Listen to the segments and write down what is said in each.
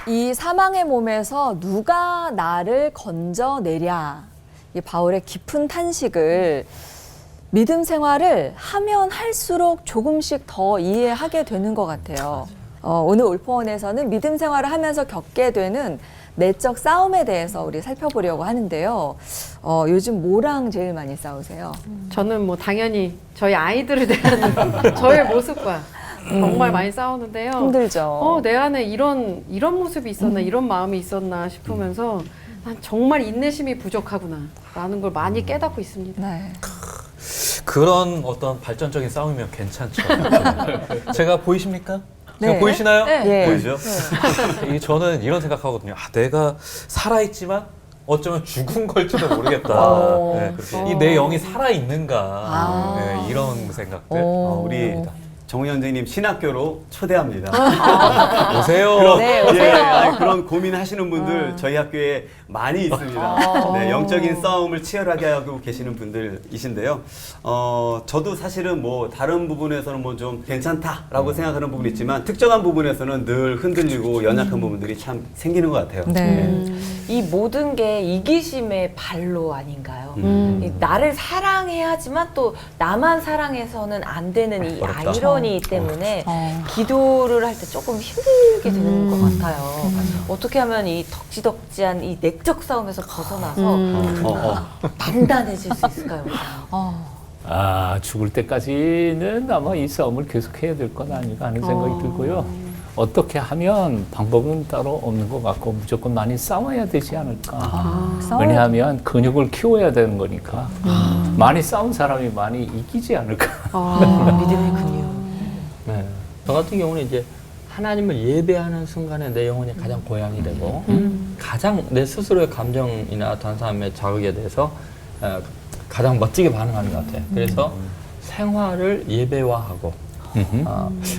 이 사망의 몸에서 누가 나를 건져내랴. 이 바울의 깊은 탄식을 믿음 생활을 하면 할수록 조금씩 더 이해하게 되는 것 같아요. 오늘 올포원에서는 믿음 생활을 하면서 겪게 되는 내적 싸움에 대해서 우리 살펴보려고 하는데요. 요즘 뭐랑 제일 많이 싸우세요? 저는 뭐 당연히 저희 아이들에 대한 저의 모습과 정말 많이 싸우는데요. 힘들죠. 내 안에 이런 모습이 있었나, 이런 마음이 있었나 싶으면서 난 정말 인내심이 부족하구나라는 걸 많이 깨닫고 있습니다. 네. 그런 어떤 발전적인 싸움이면 괜찮죠. 제가 보이십니까? 네. 제가 보이시나요? 네. 보이죠? 저는 이런 생각하거든요. 내가 살아있지만 어쩌면 죽은 걸지도 모르겠다. 네. 이 내 영이 살아있는가. 네, 이런 생각들. 우리 정우현 선생님 신학교로 초대합니다. 오세요. 네, 오세요. 그런 고민하시는 분들 저희 학교에 많이 있습니다. 네, 영적인 싸움을 치열하게 하고 계시는 분들이신데요. 저도 사실은 뭐 다른 부분에서는 뭐 좀 괜찮다라고 생각하는 부분이 있지만 특정한 부분에서는 늘 흔들리고 연약한 부분들이 참 생기는 것 같아요. 네. 이 모든 게 이기심의 발로 아닌가요? 이 나를 사랑해야지만 또 나만 사랑해서는 안 되는 이 어렵다. 아이러니 때문에 기도를 할 때 조금 힘들게 되는 것 같아요. 어떻게 하면 이 덕지덕지한 이 내적 싸움에서 벗어나서 단단해질 수 있을까요? 죽을 때까지는 아마 이 싸움을 계속 해야 될 건 아닌가 하는 생각이 들고요. 어떻게 하면 방법은 따로 없는 것 같고 무조건 많이 싸워야 되지 않을까. 왜냐하면 근육을 키워야 되는 거니까 많이 싸운 사람이 많이 이기지 않을까. 믿음의 근육. 네. 저 같은 경우는 이제 하나님을 예배하는 순간에 내 영혼이 가장 고향이 되고 가장 내 스스로의 감정이나 다른 사람의 자극에 대해서 가장 멋지게 반응하는 것 같아요. 그래서 생활을 예배화하고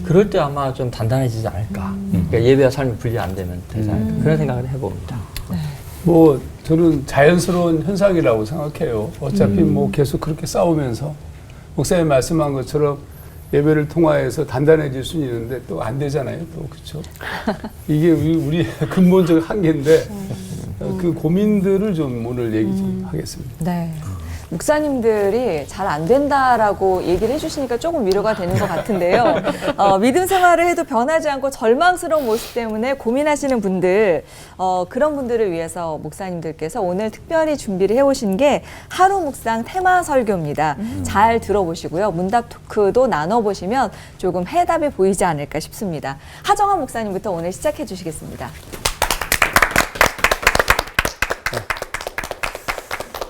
그럴 때 아마 좀 단단해지지 않을까. 그러니까 예배와 삶이 분리 안 되면 되지 않을까. 그런 생각을 해봅니다. 뭐 저는 자연스러운 현상이라고 생각해요. 어차피 뭐 계속 그렇게 싸우면서 목사님 말씀한 것처럼 예배를 통화해서 단단해질 수는 있는데 또 안 되잖아요. 또 그렇죠. 이게 우리 근본적 한계인데 그 고민들을 좀 오늘 얘기 좀 하겠습니다. 네. 목사님들이 잘 안 된다라고 얘기를 해주시니까 조금 위로가 되는 것 같은데요. 믿음 생활을 해도 변하지 않고 절망스러운 모습 때문에 고민하시는 분들, 그런 분들을 위해서 목사님들께서 오늘 특별히 준비를 해오신 게 하루 묵상 테마 설교입니다. 잘 들어보시고요. 문답 토크도 나눠보시면 조금 해답이 보이지 않을까 싶습니다. 하정환 목사님부터 오늘 시작해 주시겠습니다.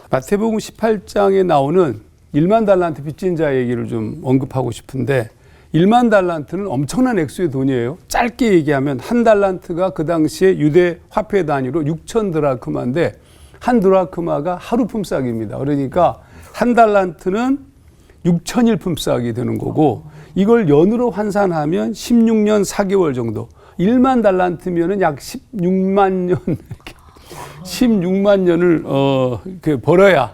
마태복음 18장에 나오는 1만 달란트 빚진 자 얘기를 좀 언급하고 싶은데 1만 달란트는 엄청난 액수의 돈이에요. 짧게 얘기하면 한 달란트가 그 당시에 유대 화폐 단위로 6천 드라크마인데 한 드라크마가 하루 품삯입니다. 그러니까 한 달란트는 6천일 품삯이 되는 거고 이걸 연으로 환산하면 16년 4개월 정도 1만 달란트면은 약 16만 년 16만 년을 벌어야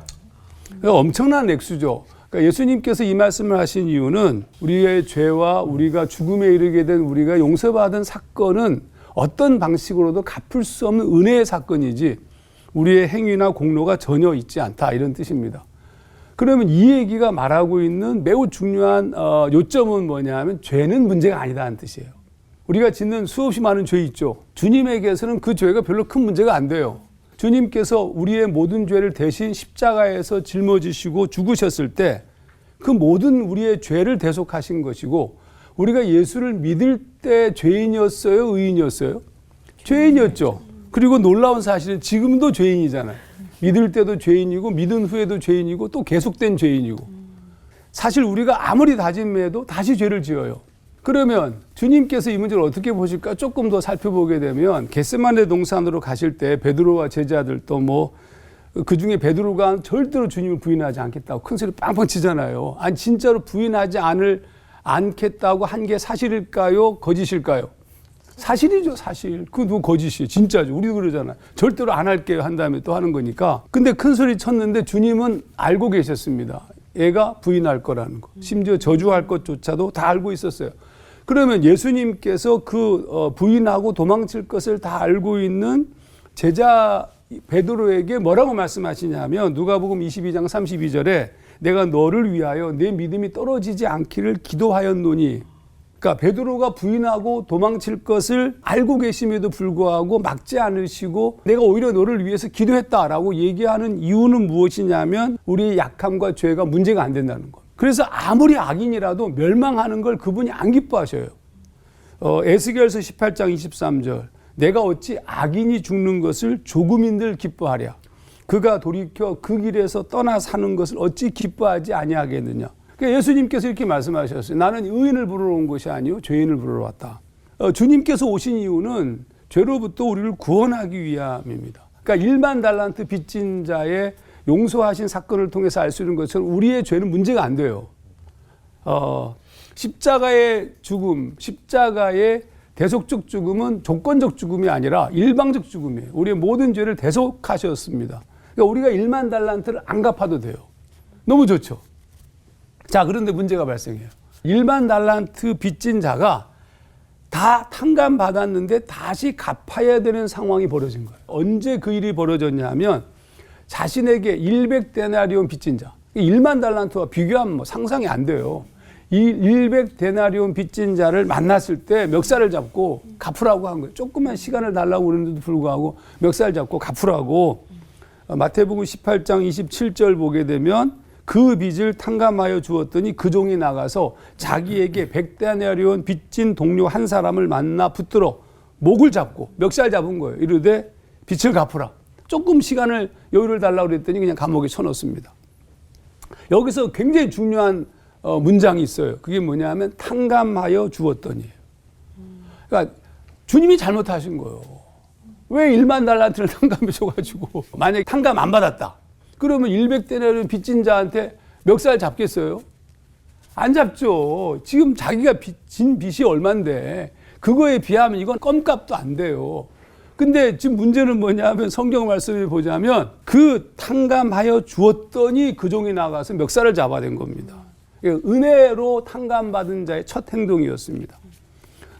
엄청난 액수죠. 그러니까 예수님께서 이 말씀을 하신 이유는 우리의 죄와 우리가 죽음에 이르게 된 우리가 용서받은 사건은 어떤 방식으로도 갚을 수 없는 은혜의 사건이지 우리의 행위나 공로가 전혀 있지 않다 이런 뜻입니다. 그러면 이 얘기가 말하고 있는 매우 중요한 요점은 뭐냐면 죄는 문제가 아니다는 뜻이에요. 우리가 짓는 수없이 많은 죄 있죠. 주님에게서는 그 죄가 별로 큰 문제가 안 돼요. 주님께서 우리의 모든 죄를 대신 십자가에서 짊어지시고 죽으셨을 때 그 모든 우리의 죄를 대속하신 것이고 우리가 예수를 믿을 때 죄인이었어요? 의인이었어요? 죄인이었죠. 그리고 놀라운 사실은 지금도 죄인이잖아요. 믿을 때도 죄인이고 믿은 후에도 죄인이고 또 계속된 죄인이고 사실 우리가 아무리 다짐해도 다시 죄를 지어요. 그러면 주님께서 이 문제를 어떻게 보실까 조금 더 살펴보게 되면 겟세마네 동산으로 가실 때 베드로와 제자들 또 뭐 그중에 베드로가 절대로 주님을 부인하지 않겠다고 큰 소리 빵빵 치잖아요. 아니 진짜로 부인하지 않겠다고 한 게 사실일까요? 거짓일까요? 사실이죠, 사실. 그 누구 거짓이에요. 진짜죠. 우리도 그러잖아요. 절대로 안 할게요 한 다음에 또 하는 거니까. 근데 큰 소리 쳤는데 주님은 알고 계셨습니다. 얘가 부인할 거라는 거. 심지어 저주할 것조차도 다 알고 있었어요. 그러면 예수님께서 그 부인하고 도망칠 것을 다 알고 있는 제자 베드로에게 뭐라고 말씀하시냐면 누가복음 22장 32절에 내가 너를 위하여 내 믿음이 떨어지지 않기를 기도하였노니, 그러니까 베드로가 부인하고 도망칠 것을 알고 계심에도 불구하고 막지 않으시고 내가 오히려 너를 위해서 기도했다라고 얘기하는 이유는 무엇이냐면 우리의 약함과 죄가 문제가 안 된다는 것. 그래서 아무리 악인이라도 멸망하는 걸 그분이 안 기뻐하셔요. 에스겔서 18장 23절 내가 어찌 악인이 죽는 것을 조금인들 기뻐하랴. 그가 돌이켜 그 길에서 떠나 사는 것을 어찌 기뻐하지 아니하겠느냐. 그러니까 예수님께서 이렇게 말씀하셨어요. 나는 의인을 부르러 온 것이 아니요 죄인을 부르러 왔다. 주님께서 오신 이유는 죄로부터 우리를 구원하기 위함입니다. 그러니까 1만 달란트 빚진 자의 용서하신 사건을 통해서 알 수 있는 것처럼 우리의 죄는 문제가 안 돼요. 십자가의 죽음, 십자가의 대속적 죽음은 조건적 죽음이 아니라 일방적 죽음이에요. 우리의 모든 죄를 대속하셨습니다. 그러니까 우리가 1만 달란트를 안 갚아도 돼요. 너무 좋죠. 자, 그런데 문제가 발생해요. 1만 달란트 빚진 자가 다 탕감받았는데 다시 갚아야 되는 상황이 벌어진 거예요. 언제 그 일이 벌어졌냐면 자신에게 100데나리온 빚진 자, 1만 달란트와 비교하면 뭐 상상이 안 돼요. 이 100데나리온 빚진 자를 만났을 때 멱살을 잡고 갚으라고 한 거예요. 조금만 시간을 달라고 그러는데도 불구하고 멱살 잡고 갚으라고. 마태복음 18장 27절 보게 되면 그 빚을 탕감하여 주었더니 그 종이 나가서 자기에게 100데나리온 빚진 동료 한 사람을 만나 붙들어 목을 잡고 멱살 잡은 거예요. 이르되 빚을 갚으라. 조금 시간을 여유를 달라고 그랬더니 그냥 감옥에 쳐넣습니다. 여기서 굉장히 중요한 문장이 있어요. 그게 뭐냐면 탕감하여 주었더니예요. 그러니까 주님이 잘못하신 거예요. 왜 1만 달란트를 탕감해 줘가지고 만약에 탕감 안 받았다. 그러면 100데나리온 빚진 자한테 멱살 잡겠어요? 안 잡죠. 지금 자기가 진 빚이 얼만데 그거에 비하면 이건 껌값도 안 돼요. 근데 지금 문제는 뭐냐면 성경 말씀을 보자면 그 탕감하여 주었더니 그 종이 나가서 멱살을 잡아댄 겁니다. 은혜로 탕감받은 자의 첫 행동이었습니다.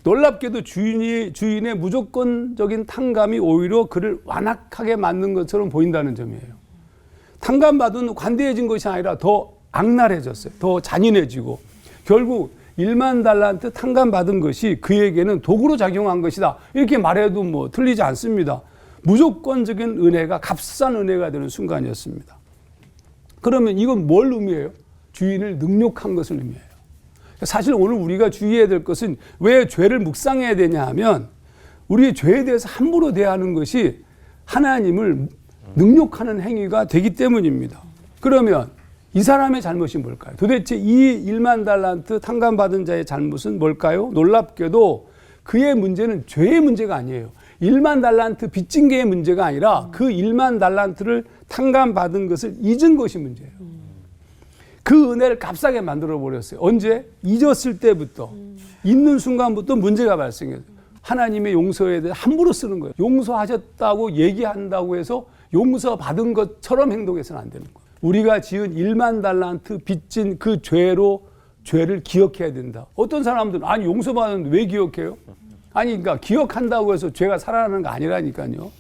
놀랍게도 주인의 무조건적인 탕감이 오히려 그를 완악하게 만든 것처럼 보인다는 점이에요. 탕감받은 관대해진 것이 아니라 더 악랄해졌어요. 더 잔인해지고 결국 1만 달란트 탕감받은 것이 그에게는 도구로 작용한 것이다. 이렇게 말해도 뭐 틀리지 않습니다. 무조건적인 은혜가 값싼 은혜가 되는 순간이었습니다. 그러면 이건 뭘 의미해요? 주인을 능욕한 것을 의미해요. 사실 오늘 우리가 주의해야 될 것은 왜 죄를 묵상해야 되냐 하면 우리의 죄에 대해서 함부로 대하는 것이 하나님을 능욕하는 행위가 되기 때문입니다. 그러면 이 사람의 잘못이 뭘까요? 도대체 이 1만 달란트 탕감받은 자의 잘못은 뭘까요? 놀랍게도 그의 문제는 죄의 문제가 아니에요. 1만 달란트 빚진 게의 문제가 아니라 그 1만 달란트를 탕감받은 것을 잊은 것이 문제예요. 그 은혜를 값싸게 만들어버렸어요. 언제? 잊었을 때부터. 잊는 순간부터 문제가 발생해요. 하나님의 용서에 대해 함부로 쓰는 거예요. 용서하셨다고 얘기한다고 해서 용서받은 것처럼 행동해서는 안 되는 거예요. 우리가 지은 1만 달란트 빚진 그 죄로 죄를 기억해야 된다. 어떤 사람들은 아니 용서받았는데 왜 기억해요? 아니 그러니까 기억한다고 해서 죄가 살아나는 거 아니라니까요.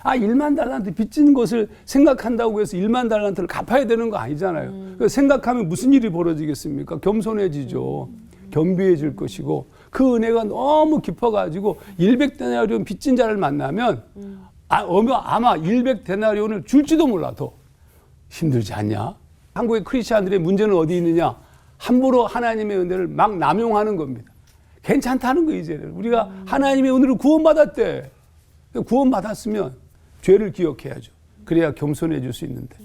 1만 달란트 빚진 것을 생각한다고 해서 1만 달란트를 갚아야 되는 거 아니잖아요. 생각하면 무슨 일이 벌어지겠습니까? 겸손해지죠. 겸비해질 것이고 그 은혜가 너무 깊어가지고 100데나리온 빚진 자를 만나면 아마 100데나리온을 줄지도 몰라. 더 힘들지 않냐? 한국의 크리스찬들의 문제는 어디 있느냐? 함부로 하나님의 은혜를 막 남용하는 겁니다. 괜찮다는 거 이제는. 우리가 하나님의 은혜를 구원받았대. 구원받았으면 죄를 기억해야죠. 그래야 겸손해질 수 있는데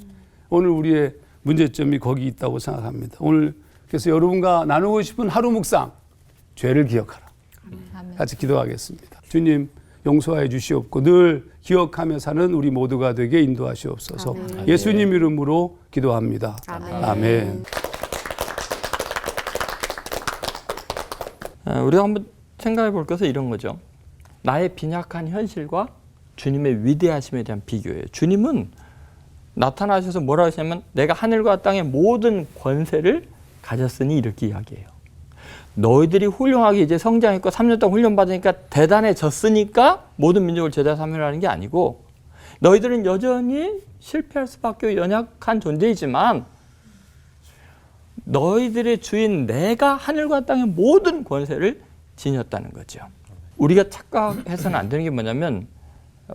오늘 우리의 문제점이 거기 있다고 생각합니다. 오늘 그래서 여러분과 나누고 싶은 하루 묵상, 죄를 기억하라. 같이 기도하겠습니다. 주님 용서해 주시옵고 늘 기억하며 사는 우리 모두가 되게 인도하시옵소서. 아멘. 예수님 이름으로 기도합니다. 아멘. 아멘. 우리가 한번 생각해 볼 것은 이런 거죠. 나의 빈약한 현실과 주님의 위대하심에 대한 비교예요. 주님은 나타나셔서 뭐라고 하시냐면 내가 하늘과 땅의 모든 권세를 가졌으니 이렇게 이야기해요. 너희들이 훌륭하게 이제 성장했고 3년 동안 훈련 받으니까 대단해졌으니까 모든 민족을 제자 삼으라는 게 아니고 너희들은 여전히 실패할 수밖에 연약한 존재이지만 너희들의 주인 내가 하늘과 땅의 모든 권세를 지녔다는 거죠. 우리가 착각해서는 안 되는 게 뭐냐면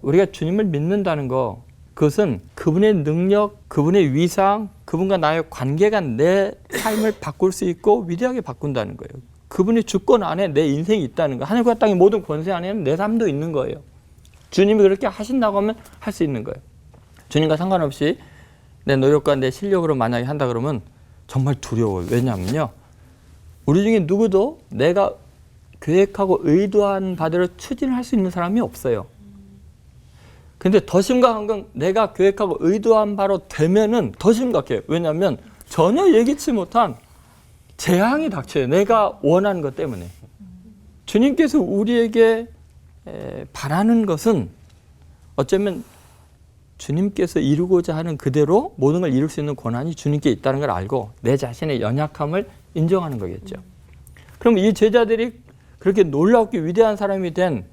우리가 주님을 믿는다는 거 그것은 그분의 능력, 그분의 위상, 그분과 나의 관계가 내 삶을 바꿀 수 있고 위대하게 바꾼다는 거예요. 그분의 주권 안에 내 인생이 있다는 거예요. 하늘과 땅의 모든 권세 안에는 내 삶도 있는 거예요. 주님이 그렇게 하신다고 하면 할 수 있는 거예요. 주님과 상관없이 내 노력과 내 실력으로 만약에 한다 그러면 정말 두려워요. 왜냐하면요. 우리 중에 누구도 내가 계획하고 의도한 바대로 추진할 수 있는 사람이 없어요. 근데 더 심각한 건 내가 계획하고 의도한 바로 되면은 더 심각해요. 왜냐하면 전혀 예기치 못한 재앙이 닥쳐요. 내가 원하는 것 때문에. 주님께서 우리에게 바라는 것은 어쩌면 주님께서 이루고자 하는 그대로 모든 걸 이룰 수 있는 권한이 주님께 있다는 걸 알고 내 자신의 연약함을 인정하는 거겠죠. 그럼 이 제자들이 그렇게 놀랍게 위대한 사람이 된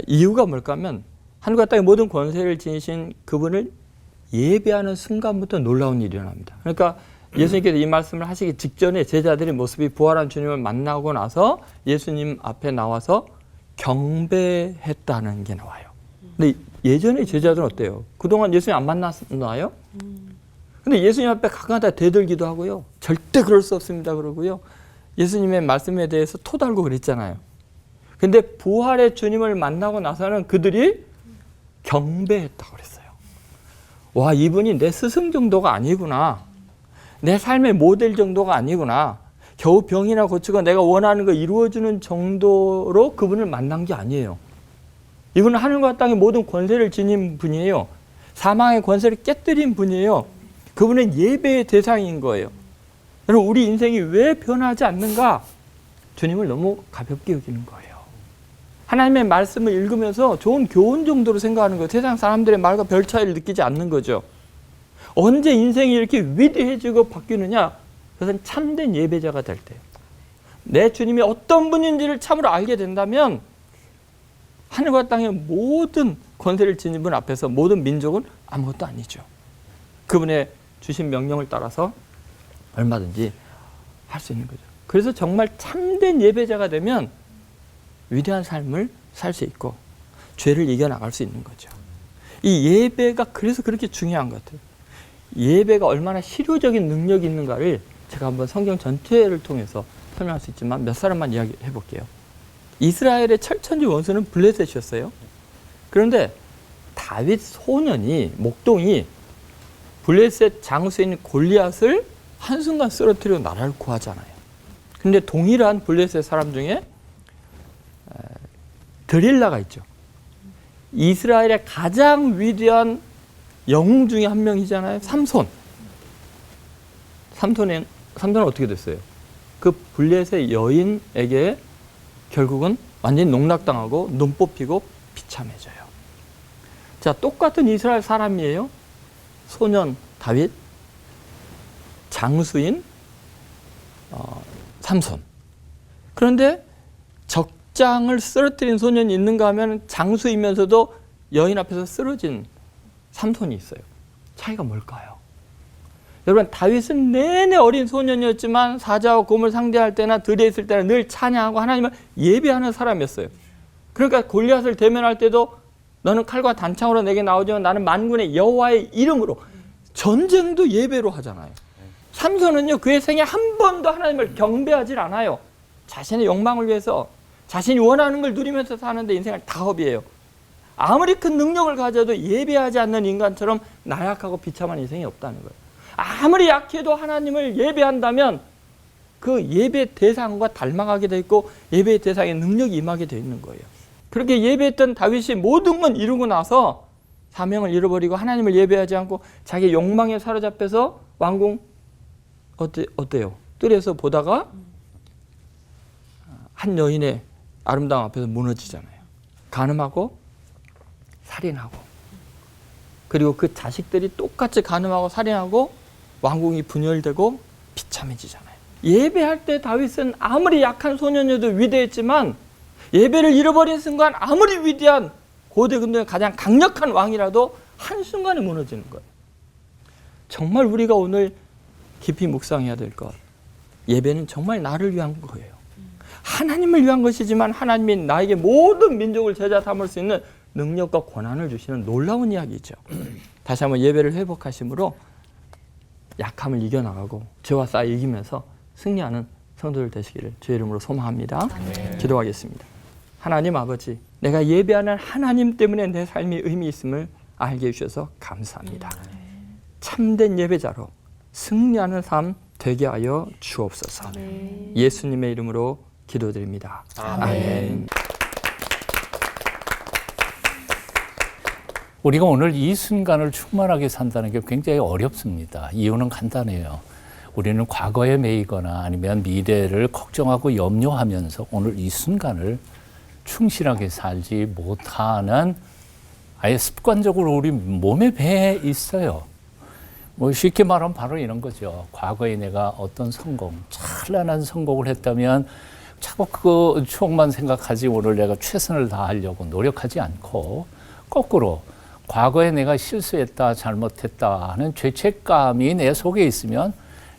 이유가 뭘까 하면 하늘과 땅의 모든 권세를 지니신 그분을 예배하는 순간부터 놀라운 일이 일어납니다. 그러니까 예수님께서 이 말씀을 하시기 직전에 제자들의 모습이 부활한 주님을 만나고 나서 예수님 앞에 나와서 경배했다는 게 나와요. 근데 예전에 제자들은 어때요? 그동안 예수님 안 만났나요? 근데 예수님 앞에 가까다 대들기도 하고요. 절대 그럴 수 없습니다 그러고요. 예수님의 말씀에 대해서 토달고 그랬잖아요. 근데 부활의 주님을 만나고 나서는 그들이 경배했다고 그랬어요. 와, 이분이 내 스승 정도가 아니구나. 내 삶의 모델 정도가 아니구나. 겨우 병이나 고치고 내가 원하는 거 이루어주는 정도로 그분을 만난 게 아니에요. 이분은 하늘과 땅의 모든 권세를 지닌 분이에요. 사망의 권세를 깨뜨린 분이에요. 그분은 예배의 대상인 거예요. 여러분, 우리 인생이 왜 변하지 않는가? 주님을 너무 가볍게 여기는 거예요. 하나님의 말씀을 읽으면서 좋은 교훈 정도로 생각하는 거예요. 세상 사람들의 말과 별 차이를 느끼지 않는 거죠. 언제 인생이 이렇게 위대해지고 바뀌느냐? 그것은 참된 예배자가 될 때예요. 내 주님이 어떤 분인지를 참으로 알게 된다면 하늘과 땅의 모든 권세를 지닌 분 앞에서 모든 민족은 아무것도 아니죠. 그분의 주신 명령을 따라서 얼마든지 할 수 있는 거죠. 그래서 정말 참된 예배자가 되면 위대한 삶을 살 수 있고 죄를 이겨나갈 수 있는 거죠. 이 예배가 그래서 그렇게 중요한 것 같아요. 예배가 얼마나 실효적인 능력이 있는가를 제가 한번 성경 전체를 통해서 설명할 수 있지만 몇 사람만 이야기해 볼게요. 이스라엘의 철천지 원수는 블레셋이었어요. 그런데 다윗 소년이 목동이 블레셋 장수인 골리앗을 한순간 쓰러뜨리고 나라를 구하잖아요. 그런데 동일한 블레셋 사람 중에 드릴라가 있죠. 이스라엘의 가장 위대한 영웅 중에 한 명이잖아요. 삼손은 어떻게 됐어요? 그 블레셋 여인에게 결국은 완전히 농락당하고 눈 뽑히고 비참해져요. 자, 똑같은 이스라엘 사람이에요. 소년 다윗, 장수인 삼손. 그런데 적장을 쓰러뜨린 소년이 있는가 하면 장수이면서도 여인 앞에서 쓰러진 삼손이 있어요. 차이가 뭘까요? 여러분, 다윗은 내내 어린 소년이었지만 사자와 곰을 상대할 때나 들에 있을 때나 늘 찬양하고 하나님을 예배하는 사람이었어요. 그러니까 골리앗을 대면할 때도 너는 칼과 단창으로 내게 나오지만 나는 만군의 여호와의 이름으로, 전쟁도 예배로 하잖아요. 삼손은요, 그의 생에 한 번도 하나님을 경배하지 않아요. 자신의 욕망을 위해서 자신이 원하는 걸 누리면서 사는데 인생을 다 허비해요. 아무리 큰 능력을 가져도 예배하지 않는 인간처럼 나약하고 비참한 인생이 없다는 거예요. 아무리 약해도 하나님을 예배한다면 그 예배 대상과 닮아가게 돼 있고 예배 대상의 능력이 임하게 돼 있는 거예요. 그렇게 예배했던 다윗이 모든 건 이루고 나서 사명을 잃어버리고 하나님을 예배하지 않고 자기 욕망에 사로잡혀서 왕궁 어때요? 뜰에서 보다가 한 여인의 아름다움 앞에서 무너지잖아요. 간음하고 살인하고, 그리고 그 자식들이 똑같이 간음하고 살인하고 왕궁이 분열되고 비참해지잖아요. 예배할 때 다윗은 아무리 약한 소년이어도 위대했지만 예배를 잃어버린 순간 아무리 위대한 고대 근동의 가장 강력한 왕이라도 한순간에 무너지는 거예요. 정말 우리가 오늘 깊이 묵상해야 될 것. 예배는 정말 나를 위한 거예요. 하나님을 위한 것이지만 하나님이 나에게 모든 민족을 제자 삼을 수 있는 능력과 권한을 주시는 놀라운 이야기죠. 다시 한번 예배를 회복하심으로 약함을 이겨나가고 죄와 싸워 이기면서 승리하는 성도들 되시기를 주의 이름으로 소망합니다. 기도하겠습니다. 하나님 아버지, 내가 예배하는 하나님 때문에 내 삶이 의미 있음을 알게 해주셔서 감사합니다. 참된 예배자로 승리하는 삶 되게 하여 주옵소서. 예수님의 이름으로 기도드립니다. 아멘. 우리가 오늘 이 순간을 충만하게 산다는 게 굉장히 어렵습니다. 이유는 간단해요. 우리는 과거에 매이거나 아니면 미래를 걱정하고 염려하면서 오늘 이 순간을 충실하게 살지 못하는 아예 습관적으로 우리 몸에 배에 있어요. 뭐 쉽게 말하면 바로 이런 거죠. 과거에 내가 어떤 성공, 찬란한 성공을 했다면 자꾸 그 추억만 생각하지 오늘 내가 최선을 다하려고 노력하지 않고 거꾸로 과거에 내가 실수했다, 잘못했다 하는 죄책감이 내 속에 있으면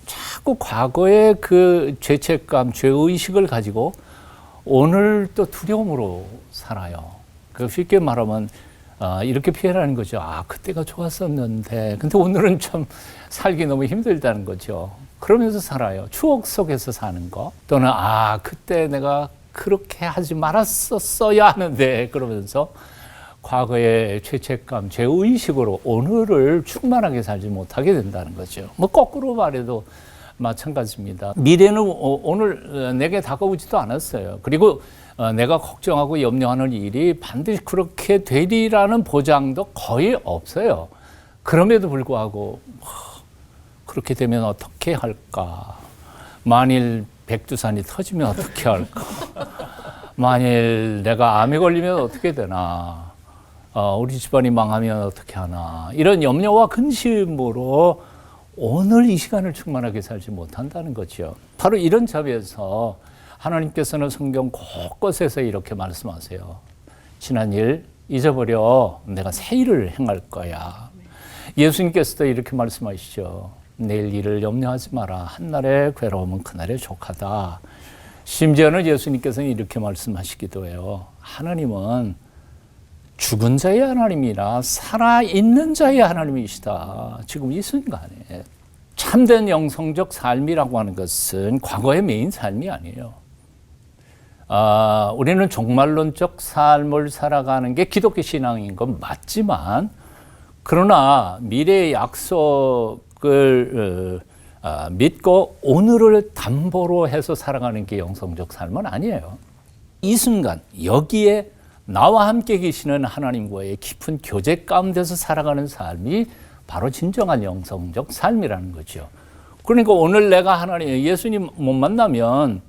자꾸 과거의 그 죄책감, 죄의식을 가지고 오늘 또 두려움으로 살아요. 그 쉽게 말하면 이렇게 표현하는 거죠. 아, 그때가 좋았었는데 근데 오늘은 참 살기 너무 힘들다는 거죠. 그러면서 살아요. 추억 속에서 사는 거. 또는 아, 그때 내가 그렇게 하지 말았었어야 하는데 그러면서 과거의 죄책감, 죄의식으로 오늘을 충만하게 살지 못하게 된다는 거죠. 뭐 거꾸로 말해도 마찬가지입니다. 미래는 오늘 내게 다가오지도 않았어요. 그리고 내가 걱정하고 염려하는 일이 반드시 그렇게 되리라는 보장도 거의 없어요. 그럼에도 불구하고 그렇게 되면 어떻게 할까? 만일 백두산이 터지면 어떻게 할까? 만일 내가 암에 걸리면 어떻게 되나? 우리 집안이 망하면 어떻게 하나? 이런 염려와 근심으로 오늘 이 시간을 충만하게 살지 못한다는 거죠. 바로 이런 점에서 하나님께서는 성경 곳곳에서 이렇게 말씀하세요. 지난 일 잊어버려. 내가 새 일을 행할 거야. 예수님께서도 이렇게 말씀하시죠. 내일 일을 염려하지 마라. 한날의 괴로움은 그날의 족하다. 심지어는 예수님께서는 이렇게 말씀하시기도 해요. 하나님은 죽은 자의 하나님이라 살아있는 자의 하나님이시다. 지금 이 순간에 참된 영성적 삶이라고 하는 것은 과거의 메인 삶이 아니에요. 우리는 종말론적 삶을 살아가는 게 기독교 신앙인 건 맞지만 그러나 미래의 약속을 믿고 오늘을 담보로 해서 살아가는 게 영성적 삶은 아니에요. 이 순간 여기에 나와 함께 계시는 하나님과의 깊은 교제 가운데서 살아가는 삶이 바로 진정한 영성적 삶이라는 거죠. 그러니까 오늘 내가 하나님, 예수님 못 만나면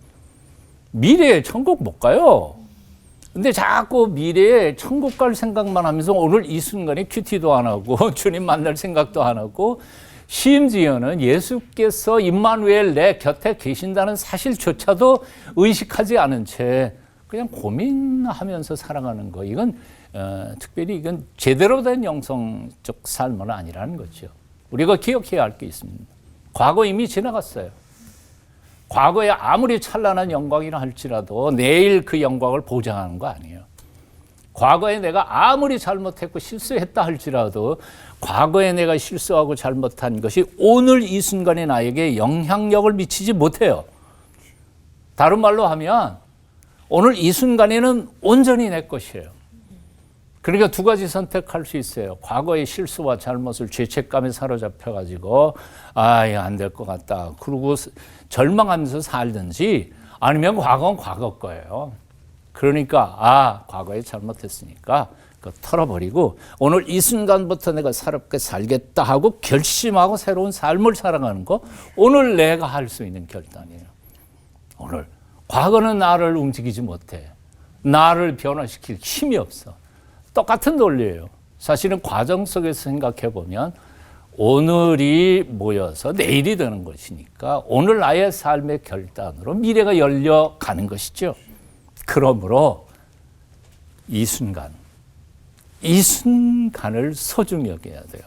미래에 천국 못 가요. 근데 자꾸 미래에 천국 갈 생각만 하면서 오늘 이 순간에 큐티도 안 하고 주님 만날 생각도 안 하고 심지어는 예수께서 임마누엘 내 곁에 계신다는 사실조차도 의식하지 않은 채 그냥 고민하면서 살아가는 거. 이건 특별히 이건 제대로 된 영성적 삶은 아니라는 거죠. 우리가 기억해야 할 게 있습니다. 과거 이미 지나갔어요. 과거에 아무리 찬란한 영광이라 할지라도 내일 그 영광을 보장하는 거 아니에요. 과거에 내가 아무리 잘못했고 실수했다 할지라도 과거에 내가 실수하고 잘못한 것이 오늘 이 순간에 나에게 영향력을 미치지 못해요. 다른 말로 하면 오늘 이 순간에는 온전히 내 것이에요. 그러니까 두 가지 선택할 수 있어요. 과거의 실수와 잘못을 죄책감에 사로잡혀가지고 이거 안 될 것 같다. 그러고 절망하면서 살든지 아니면 과거는 과거 거예요. 그러니까 과거에 잘못했으니까 그거 털어버리고 오늘 이 순간부터 내가 새롭게 살겠다 하고 결심하고 새로운 삶을 살아가는 거 오늘 내가 할 수 있는 결단이에요. 오늘. 과거는 나를 움직이지 못해. 나를 변화시킬 힘이 없어. 똑같은 논리예요. 사실은 과정 속에서 생각해 보면 오늘이 모여서 내일이 되는 것이니까 오늘 나의 삶의 결단으로 미래가 열려가는 것이죠. 그러므로 이 순간을 소중히 여겨야 돼요.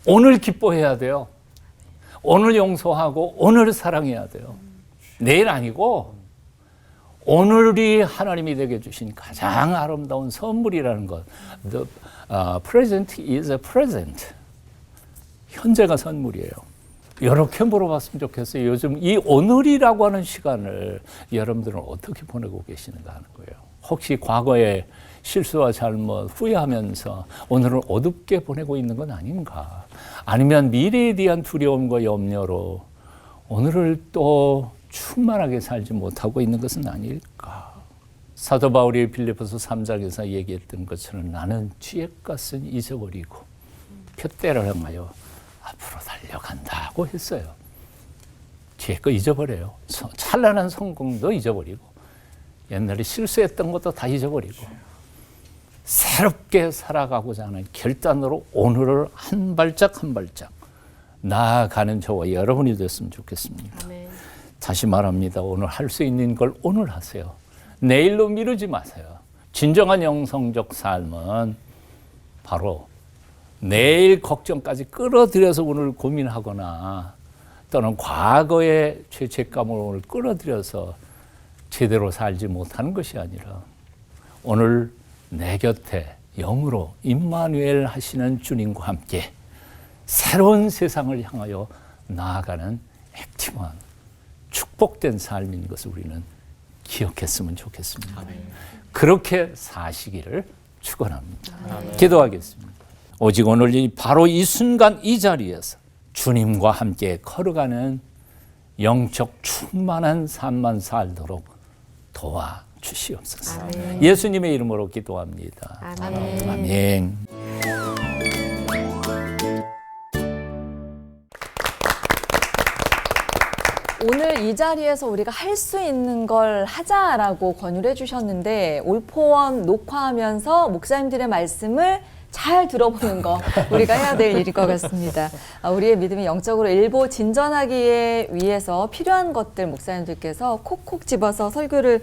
오늘 기뻐해야 돼요. 오늘 용서하고 오늘 사랑해야 돼요. 내일 아니고 오늘이 하나님이 되게 주신 가장 아름다운 선물이라는 것. The present is a present. 현재가 선물이에요. 이렇게 물어봤으면 좋겠어요. 요즘 이 오늘이라고 하는 시간을 여러분들은 어떻게 보내고 계시는가 하는 거예요. 혹시 과거의 실수와 잘못 후회하면서 오늘을 어둡게 보내고 있는 건 아닌가? 아니면 미래에 대한 두려움과 염려로 오늘을 또 충만하게 살지 못하고 있는 것은 아닐까? 사도 바울이 빌립보서 3장에서 얘기했던 것처럼 나는 쥐엣것은 잊어버리고 표대를 향하여 앞으로 달려간다고 했어요. 쥐엣것 잊어버려요. 찬란한 성공도 잊어버리고 옛날에 실수했던 것도 다 잊어버리고 새롭게 살아가고자 하는 결단으로 오늘을 한 발짝 한 발짝 나아가는 저와 여러분이 됐으면 좋겠습니다. 아멘. 다시 말합니다. 오늘 할 수 있는 걸 오늘 하세요. 내일로 미루지 마세요. 진정한 영성적 삶은 바로 내일 걱정까지 끌어들여서 오늘 고민하거나 또는 과거의 죄책감을 오늘 끌어들여서 제대로 살지 못하는 것이 아니라 오늘 내 곁에 영으로 임마누엘 하시는 주님과 함께 새로운 세상을 향하여 나아가는 액티브한 축복된 삶인 것을 우리는 기억했으면 좋겠습니다. 그렇게 사시기를 축원합니다. 기도하겠습니다. 오직 오늘 바로 이 순간 이 자리에서 주님과 함께 걸어가는 영적 충만한 삶만 살도록 도와주시옵소서. 아멘. 예수님의 이름으로 기도합니다. 아멘. 아멘. 오늘 이 자리에서 우리가 할 수 있는 걸 하자라고 권유를 해주셨는데 올포원 녹화하면서 목사님들의 말씀을 잘 들어보는 거 우리가 해야 될 일일 것 같습니다. 우리의 믿음이 영적으로 일보 진전하기 위해서 필요한 것들 목사님들께서 콕콕 집어서 설교를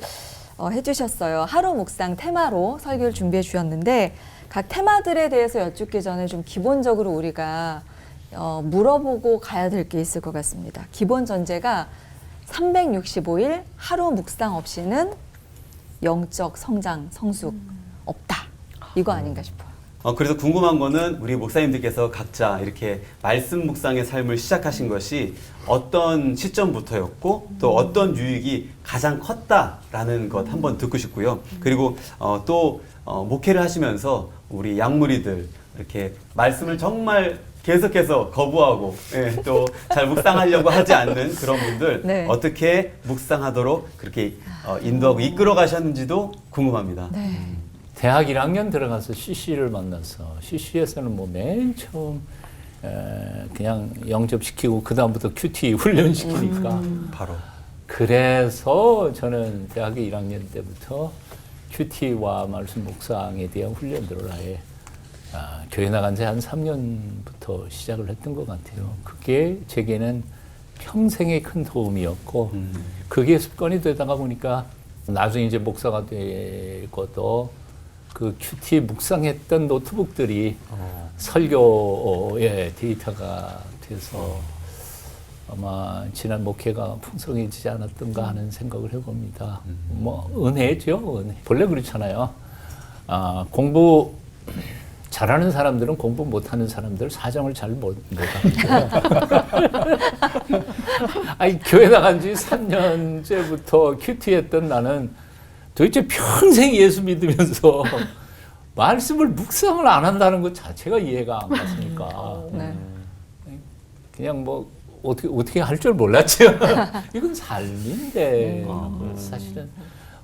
해주셨어요. 하루 묵상 테마로 설교를 준비해 주셨는데 각 테마들에 대해서 여쭙기 전에 좀 기본적으로 우리가 물어보고 가야 될 게 있을 것 같습니다. 기본 전제가 365일 하루 묵상 없이는 영적 성장, 성숙 없다. 이거 아닌가 싶어요. 그래서 궁금한 거는 우리 목사님들께서 각자 이렇게 말씀 묵상의 삶을 시작하신 것이 어떤 시점부터였고 또 어떤 유익이 가장 컸다라는 것 한번 듣고 싶고요. 그리고 또 목회를 하시면서 우리 양무리들 이렇게 말씀을 정말 계속해서 거부하고 또 잘 묵상하려고 하지 않는 그런 분들 네. 어떻게 묵상하도록 그렇게 인도하고 이끌어 가셨는지도 궁금합니다. 네. 대학 1학년 들어가서 CC를 만나서 CC에서는 뭐 맨 처음 그냥 영접시키고 그 다음부터 큐티 훈련시키니까 바로 그래서 저는 대학교 1학년 때부터 큐티와 말씀 묵상에 대한 훈련들을 아예 교회 나간 지 한 3년부터 시작을 했던 것 같아요. 그게 제게는 평생의 큰 도움이었고 그게 습관이 되다가 보니까 나중에 이제 목사가 되고도 그 큐티 묵상했던 노트북들이 설교의 데이터가 돼서 아마 지난 목회가 풍성해지지 않았던가 하는 생각을 해봅니다. 뭐 은혜죠, 은혜. 본래 그렇잖아요. 공부 잘하는 사람들은 공부 못하는 사람들 사정을 잘 못하고요. 아니 교회 나간 지 3년째부터 큐티했던 나는 도대체 평생 예수 믿으면서 말씀을 묵상을 안 한다는 것 자체가 이해가 안 갔으니까 네. 그냥 뭐 어떻게 할 줄 몰랐죠. 이건 삶인데 사실은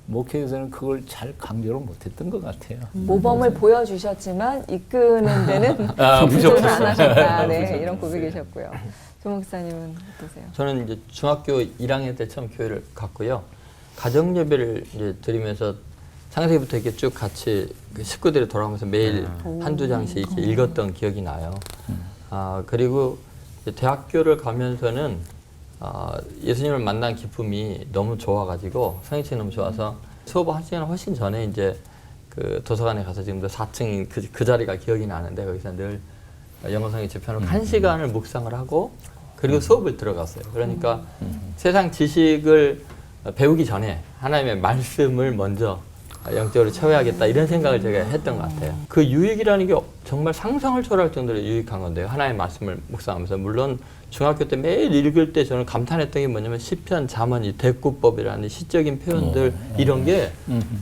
목회에서는 그걸 잘 강조를 못했던 것 같아요. 모범을 보여주셨지만 이끄는 데는 부족했어요. 부족을 안 하셨다. 네, 이런 고백이셨고요. 조 목사님은 어떠세요? 저는 이제 중학교 1학년 때 처음 교회를 갔고요. 가정 예배를 이제 드리면서 창세기부터 이렇게 쭉 같이 그 식구들이 돌아오면서 매일 한두 장씩 이렇게 읽었던 기억이 나요. 그리고 이제 대학교를 가면서는 예수님을 만난 기쁨이 너무 좋아가지고 성인층이 너무 좋아서 수업 한 시간 훨씬 전에 이제 그 도서관에 가서 지금도 4층인 그 자리가 기억이 나는데 거기서 늘 영어성의 재편을 한 시간을 묵상을 하고 그리고 수업을 들어갔어요. 그러니까 세상 지식을 배우기 전에 하나님의 말씀을 먼저 영적으로 채워야겠다 이런 생각을 제가 했던 것 같아요. 그 유익이라는 게 정말 상상을 초월할 정도로 유익한 건데요. 하나님의 말씀을 묵상하면서 물론 중학교 때 매일 읽을 때 저는 감탄했던 게 뭐냐면 시편, 잠언, 이 대구법이라는 시적인 표현들 이런 게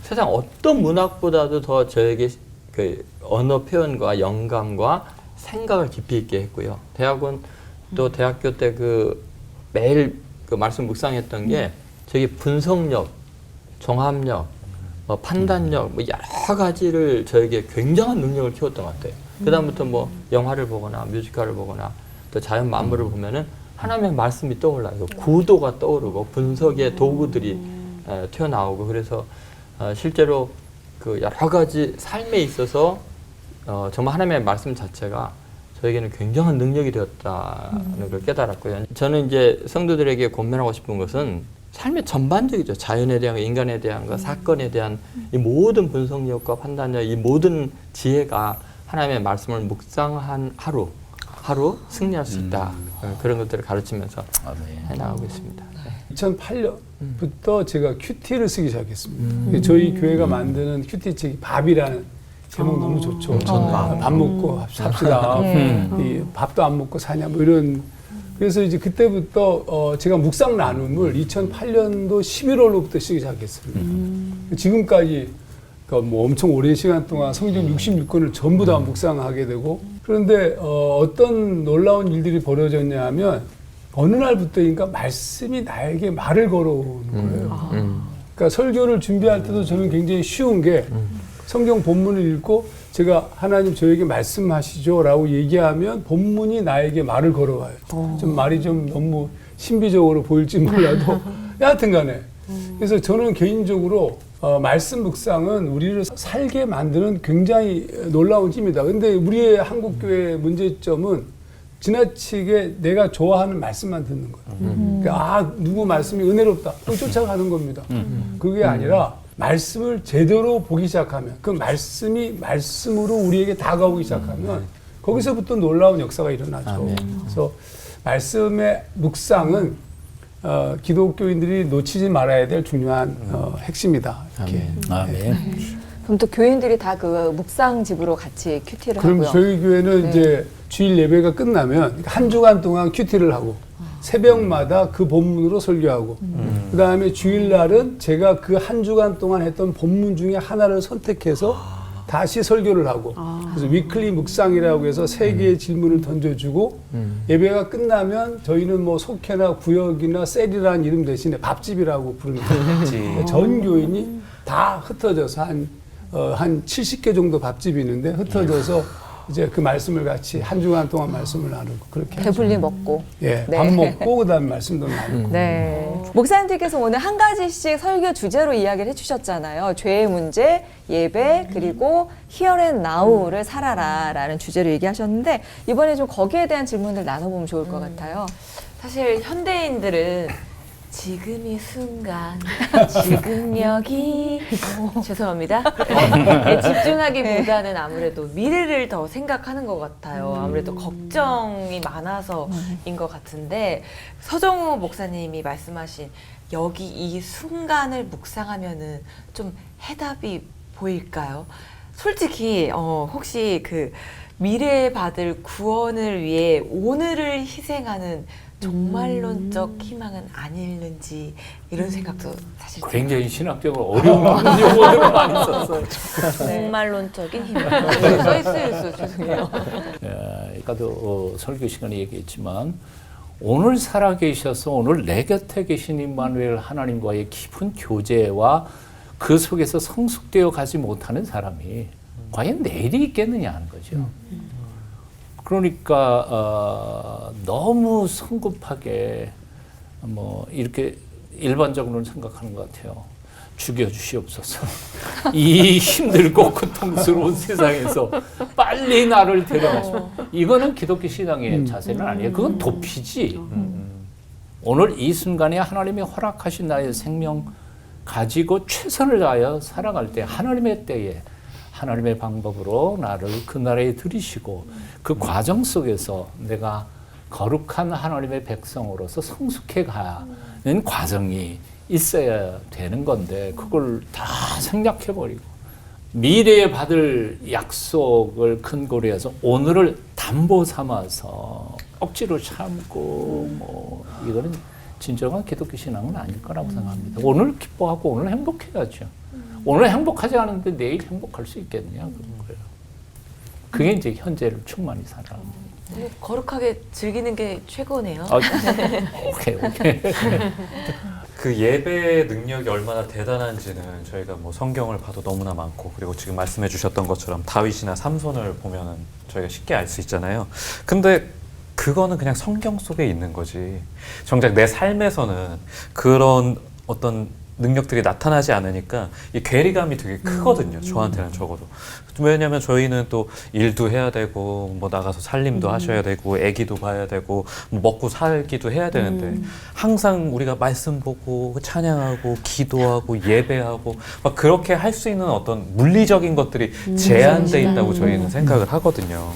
세상 어떤 문학보다도 더 저에게 그 언어 표현과 영감과 생각을 깊이 있게 했고요. 대학원 또 대학교 때 그 매일 그 말씀 묵상했던 게 저게 분석력, 종합력, 판단력 뭐 여러 가지를 저에게 굉장한 능력을 키웠던 것 같아요. 그다음부터 뭐 영화를 보거나 뮤지컬을 보거나 또 자연 만물을 보면은 하나님의 말씀이 떠올라요. 구도가 떠오르고 분석의 도구들이 튀어나오고 그래서 실제로 그 여러 가지 삶에 있어서 정말 하나님의 말씀 자체가 저에게는 굉장한 능력이 되었다는 걸 깨달았고요. 저는 이제 성도들에게 권면하고 싶은 것은 삶의 전반적이죠. 자연에 대한 것, 인간에 대한 것, 사건에 대한 이 모든 분석력과 판단력, 이 모든 지혜가 하나님의 말씀을 묵상한 하루 승리할 수 있다. 그런 것들을 가르치면서 해나가고 있습니다. 2008년부터 제가 큐티를 쓰기 시작했습니다. 저희 교회가 만드는 큐티 책이 밥이라는 제목 너무 좋죠. 밥 먹고 삽시다. 이 밥도 안 먹고 사냐 뭐 이런. 그래서 이제 그때부터 제가 묵상 나눔을 2008년도 11월로부터 쓰기 시작했습니다. 지금까지 뭐 엄청 오랜 시간 동안 성경 66권을 전부 다 묵상하게 되고 그런데 어떤 놀라운 일들이 벌어졌냐 하면 어느 날부터인가 말씀이 나에게 말을 걸어오는 거예요. 그러니까 설교를 준비할 때도 저는 굉장히 쉬운 게 성경 본문을 읽고 제가 하나님 저에게 말씀하시죠 라고 얘기하면 본문이 나에게 말을 걸어와요. 좀 말이 좀 너무 신비적으로 보일지 몰라도 여하튼 간에 그래서 저는 개인적으로 말씀 묵상은 우리를 살게 만드는 굉장히 놀라운 힘이다. 근데 우리의 한국교회의 문제점은 지나치게 내가 좋아하는 말씀만 듣는 거예요. 그러니까 누구 말씀이 은혜롭다. 그럼 쫓아가는 겁니다. 그게 아니라 말씀을 제대로 보기 시작하면 그 말씀이 말씀으로 우리에게 다가오기 시작하면 거기서부터 놀라운 역사가 일어나죠. 그래서 말씀의 묵상은 기독교인들이 놓치지 말아야 될 중요한 핵심이다. 이렇게. 아멘. 그럼 또 교인들이 다 그 묵상집으로 같이 큐티를 그럼 하고요. 저희 교회는 이제 주일 예배가 끝나면 한 주간 동안 큐티를 하고 새벽마다 그 본문으로 설교하고 그 다음에 주일날은 제가 그 한 주간 동안 했던 본문 중에 하나를 선택해서 다시 설교를 하고 그래서 위클리 묵상이라고 해서 3개의 질문을 던져주고 예배가 끝나면 저희는 뭐 속회나 구역이나 셀이라는 이름 대신에 밥집이라고 부릅니다. 전 교인이 다 흩어져서 한 70개 정도 밥집이 있는데 흩어져서 이제 그 말씀을 같이 한 주간 동안 말씀을 나누고 그렇게 배불리 먹고. 예, 네. 밥 먹고 그다음 말씀도 나누고. 네. 목사님들께서 오늘 한 가지씩 설교 주제로 이야기를 해주셨잖아요. 죄의 문제, 예배, 그리고 Here and Now를 살아라라는 주제로 얘기하셨는데 이번에 좀 거기에 대한 질문을 나눠보면 좋을 것 같아요. 사실 현대인들은 지금 이 순간, 지금 여기 죄송합니다. 집중하기보다는 아무래도 미래를 더 생각하는 것 같아요. 아무래도 걱정이 많아서인 것 같은데 서정우 목사님이 말씀하신 여기 이 순간을 묵상하면은 좀 해답이 보일까요? 솔직히 혹시 그 미래에 받을 구원을 위해 오늘을 희생하는 종말론적 희망은 아닐는지 이런 생각도 사실 굉장히 신학적으로 어려운 용어들을 많이 썼어요. 종말론적인 희망 여기 써 있어요. 죄송해요. 아까도 설교 시간에 얘기했지만 오늘 살아계셔서 오늘 내 곁에 계신 임마누엘 하나님과의 깊은 교제와 그 속에서 성숙되어 가지 못하는 사람이 과연 내일이 있겠느냐 하는 거죠. 그러니까 너무 성급하게 뭐 이렇게 일반적으로는 생각하는 것 같아요. 죽여주시옵소서. 이 힘들고 고통스러운 세상에서 빨리 나를 데려가시오. 이거는 기독교 신앙의 자세는 아니에요. 그건 도피지. 오늘 이 순간에 하나님이 허락하신 나의 생명 가지고 최선을 다하여 살아갈 때 하나님의 때에 하나님의 방법으로 나를 그 나라에 들이시고 그 과정 속에서 내가 거룩한 하나님의 백성으로서 성숙해 가는 과정이 있어야 되는 건데 그걸 다 생략해버리고 미래에 받을 약속을 근거리해서 오늘을 담보 삼아서 억지로 참고 뭐 이거는 진정한 기독교 신앙은 아닐 거라고 생각합니다. 오늘 기뻐하고 오늘 행복해야죠. 오늘 행복하지 않은데 내일 행복할 수 있겠느냐 그런 거예요. 그게 이제 현재를 충만히 살아가는 거예요. 거룩하게 즐기는 게 최고네요. 오케이. 그 예배 능력이 얼마나 대단한지는 저희가 뭐 성경을 봐도 너무나 많고 그리고 지금 말씀해 주셨던 것처럼 다윗이나 삼손을 보면은 저희가 쉽게 알 수 있잖아요. 근데 그거는 그냥 성경 속에 있는 거지. 정작 내 삶에서는 그런 어떤 능력들이 나타나지 않으니까 이 괴리감이 되게 크거든요. 저한테는 적어도. 왜냐하면 저희는 또 일도 해야 되고 뭐 나가서 살림도 하셔야 되고 애기도 봐야 되고 뭐 먹고 살기도 해야 되는데 항상 우리가 말씀 보고 찬양하고 기도하고 예배하고 막 그렇게 할 수 있는 어떤 물리적인 것들이 제한돼 있다고 저희는 생각을 하거든요.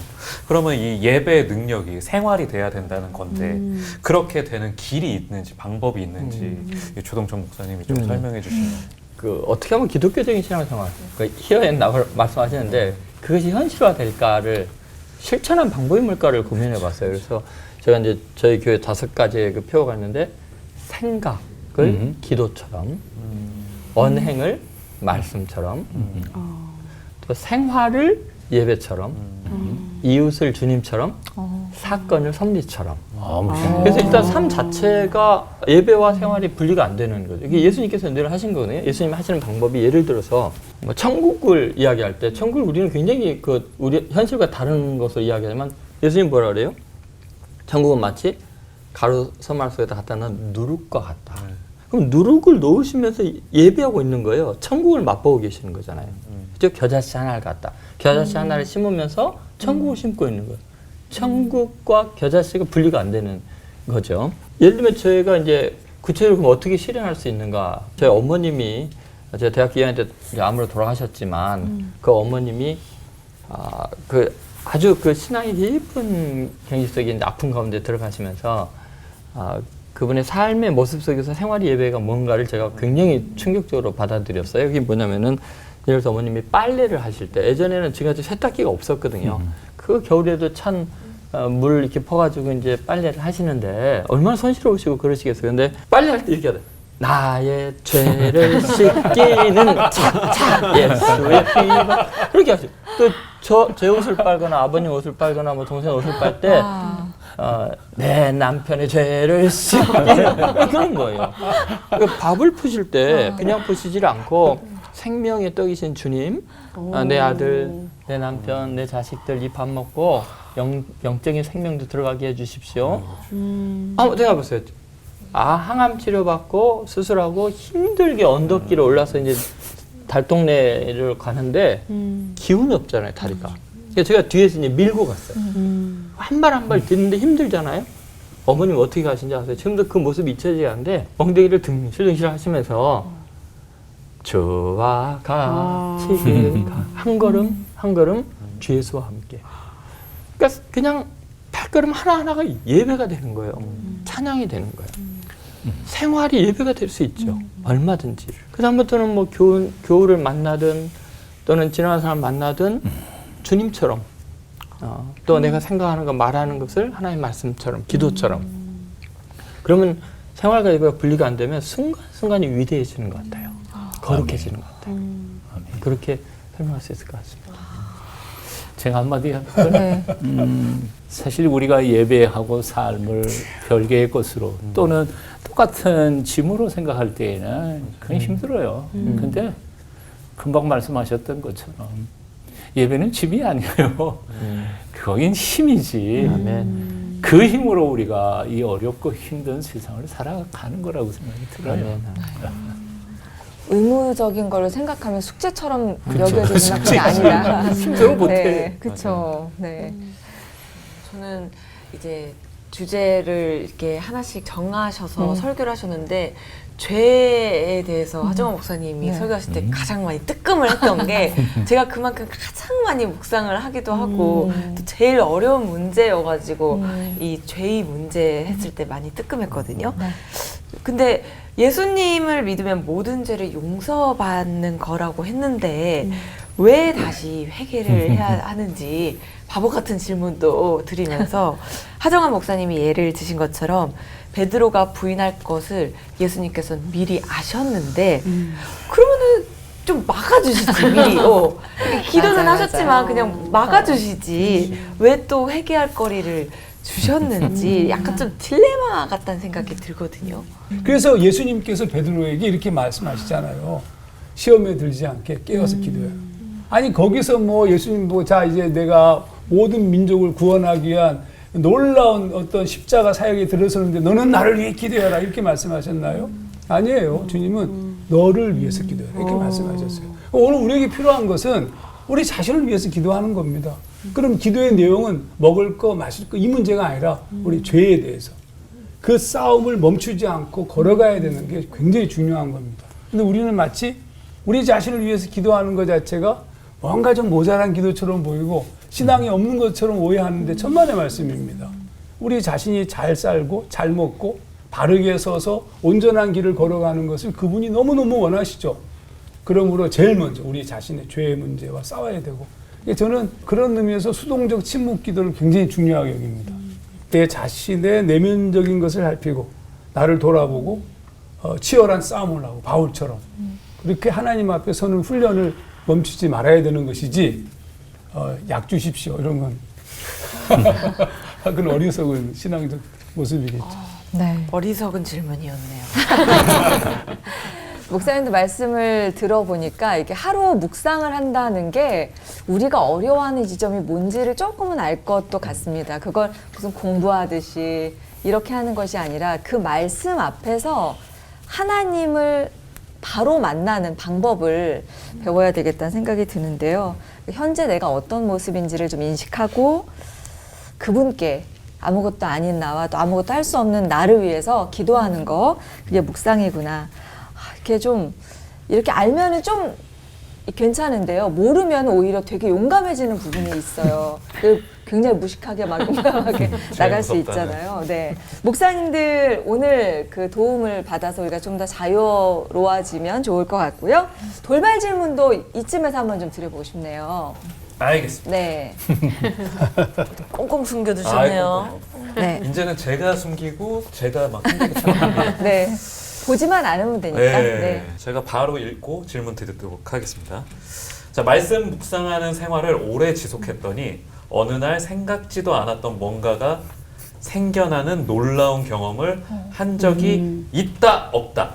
그러면 이 예배의 능력이 생활이 돼야 된다는 건데 그렇게 되는 길이 있는지 방법이 있는지 조동천 목사님이 좀 설명해 주시면. 그 어떻게 하면 기독교적인 신앙생활, 그 히어앤 나올 말씀하시는데 그것이 현실화 될까를 실천한 방법이 뭘까를 고민해봤어요. 그래서 제가 이제 저희 교회 5가지의 그 표가 있는데 생각을 기도처럼, 언행을 말씀처럼, 또 생활을 예배처럼, 이웃을 주님처럼, 사건을 섭리처럼. 그래서 일단 삶 자체가 예배와 생활이 분리가 안 되는 거죠. 이게 예수님께서 늘 하신 거거든요. 예수님이 하시는 방법이 예를 들어서 뭐 천국을 이야기할 때 천국을 우리는 굉장히 그 우리 현실과 다른 것으로 이야기하지만 예수님 뭐라 그래요? 천국은 마치 가루 서말 속에다 갖다 놓은 누룩과 같다. 그럼 누룩을 놓으시면서 예배하고 있는 거예요. 천국을 맛보고 계시는 거잖아요. 그죠? 겨자씨 하나를 갖다. 겨자씨 하나를 심으면서 천국을 심고 있는 거예요. 천국과 겨자씨가 분리가 안 되는 거죠. 예를 들면 저희가 이제 구체적으로 그럼 어떻게 실현할 수 있는가. 저희 어머님이 제가 대학교 2학년 때 암으로 돌아가셨지만 그 어머님이 그 아주 그 신앙이 깊은 경지 속에 아픈 가운데 들어가시면서 그분의 삶의 모습 속에서 생활 예배가 뭔가를 제가 굉장히 충격적으로 받아들였어요. 그게 뭐냐면은 예를 들어서 어머님이 빨래를 하실 때 예전에는 지금같이 세탁기가 없었거든요. 그 겨울에도 찬 물 이렇게 퍼가지고 이제 빨래를 하시는데 얼마나 손시러우시고 그러시겠어요. 근데 빨래할 때 이렇게 하다. 나의 죄를 씻기는 착착 예수의 피가 그렇게 하시고 또 제 옷을 빨거나 아버님 옷을 빨거나 뭐 동생 옷을 빨 때 내 남편의 죄를 씻기는 그런 거예요. 그러니까 밥을 푸실 때 그냥 푸시질 않고 생명의 떡이신 주님, 내 아들, 내 남편, 내 자식들 이 밥 먹고 영적인 생명도 들어가게 해주십시오. 한번 생각해보세요. 항암 치료받고 수술하고 힘들게 언덕길을 올라서 이제 달동네를 가는데 기운이 없잖아요, 다리가. 그러니까 제가 뒤에서 이제 밀고 갔어요. 한 발 한 발 딛는데 힘들잖아요. 어머님 어떻게 가신지 아세요? 지금도 그 모습이 잊혀지지 않는데 엉덩이를 등실등실 하시면서 저와 같이 한 걸음 한 걸음 주 예수와 함께. 그러니까 그냥 발걸음 하나하나가 예배가 되는 거예요. 찬양이 되는 거예요. 생활이 예배가 될 수 있죠. 얼마든지. 그 다음부터는 뭐 교우를 만나든 또는 지나가는 사람 만나든 주님처럼 또 내가 생각하는 거 말하는 것을 하나님의 말씀처럼 기도처럼 그러면 생활과 예배가 분리가 안 되면 순간순간이 위대해지는 것 같아요. 거룩해지는 것 같아요. 그렇게 설명할 수 있을 것 같습니다. 제가 한마디 할까요? 사실 우리가 예배하고 삶을 별개의 것으로 또는 똑같은 짐으로 생각할 때에는 그냥 힘들어요. 근데 금방 말씀하셨던 것처럼 예배는 짐이 아니에요. 거긴 힘이지. 아멘. 그 힘으로 우리가 이 어렵고 힘든 세상을 살아가는 거라고 생각이 들어요. 의무적인 걸로 생각하면 숙제처럼 여겨지는 건 아니다. 힘들어 못해. 네, 그렇죠. 네. 저는 이제 주제를 이렇게 하나씩 정하셔서 설교를 하셨는데 죄에 대해서 하정원 목사님이 네. 설교하실 때 가장 많이 뜨끔을 했던 게 제가 그만큼 가장 많이 묵상을 하기도 하고 또 제일 어려운 문제여가지고 이 죄의 문제 했을 때 많이 뜨끔했거든요. 네. 근데 예수님을 믿으면 모든 죄를 용서받는 거라고 했는데 왜 다시 회개를 해야 하는지 바보 같은 질문도 드리면서 하정환 목사님이 예를 드신 것처럼 베드로가 부인할 것을 예수님께서는 미리 아셨는데 그러면은 좀 막아주시지 미리 기도는 맞아요, 하셨지만 맞아요. 그냥 막아주시지 왜 또 회개할 거리를 주셨는지 약간 좀 딜레마 같다는 생각이 들거든요. 그래서 예수님께서 베드로에게 이렇게 말씀하시잖아요. 시험에 들지 않게 깨어서 기도해라. 아니 거기서 뭐 예수님 뭐 자 이제 내가 모든 민족을 구원하기 위한 놀라운 어떤 십자가 사역에 들어서는데 너는 나를 위해 기도해라 이렇게 말씀하셨나요? 아니에요. 주님은 너를 위해서 기도해라 이렇게 말씀하셨어요. 오늘 우리에게 필요한 것은 우리 자신을 위해서 기도하는 겁니다. 그럼 기도의 내용은 먹을 거 마실 거 이 문제가 아니라 우리 죄에 대해서 그 싸움을 멈추지 않고 걸어가야 되는 게 굉장히 중요한 겁니다. 근데 우리는 마치 우리 자신을 위해서 기도하는 것 자체가 뭔가 좀 모자란 기도처럼 보이고 신앙이 없는 것처럼 오해하는데 천만의 말씀입니다. 우리 자신이 잘 살고 잘 먹고 바르게 서서 온전한 길을 걸어가는 것을 그분이 너무너무 원하시죠. 그러므로 제일 먼저 우리 자신의 죄의 문제와 싸워야 되고 저는 그런 의미에서 수동적 침묵 기도를 굉장히 중요하게 여깁니다. 내 자신의 내면적인 것을 살피고 나를 돌아보고 치열한 싸움을 하고 바울처럼 그렇게 하나님 앞에 서는 훈련을 멈추지 말아야 되는 것이지 약 주십시오 이런 건 그건 어리석은 신앙적 모습이겠죠. 네. 어리석은 질문이었네요. 목사님도 말씀을 들어보니까 이게 하루 묵상을 한다는 게 우리가 어려워하는 지점이 뭔지를 조금은 알 것도 같습니다. 그걸 무슨 공부하듯이 이렇게 하는 것이 아니라 그 말씀 앞에서 하나님을 바로 만나는 방법을 배워야 되겠다는 생각이 드는데요. 현재 내가 어떤 모습인지를 좀 인식하고 그분께 아무것도 아닌 나와 또 아무것도 할 수 없는 나를 위해서 기도하는 거 그게 묵상이구나. 이렇게 좀 이렇게 알면은 좀 괜찮은데요. 모르면 오히려 되게 용감해지는 부분이 있어요. 굉장히 무식하게 막 용감하게 나갈 수 있잖아요. 네, 목사님들 오늘 그 도움을 받아서 우리가 좀 더 자유로워지면 좋을 것 같고요. 돌발 질문도 이쯤에서 한번 좀 드려보고 싶네요. 알겠습니다. 네, 꽁꽁 숨겨두셨네요. 네, 이제는 제가 숨기고 제가 막 숨기고 참습니다. 네. 보지만 않으면 되니까. 네. 제가 바로 읽고 질문 드리도록 하겠습니다. 자, 말씀 묵상하는 생활을 오래 지속했더니 어느 날 생각지도 않았던 뭔가가 생겨나는 놀라운 경험을 한 적이 있다, 없다.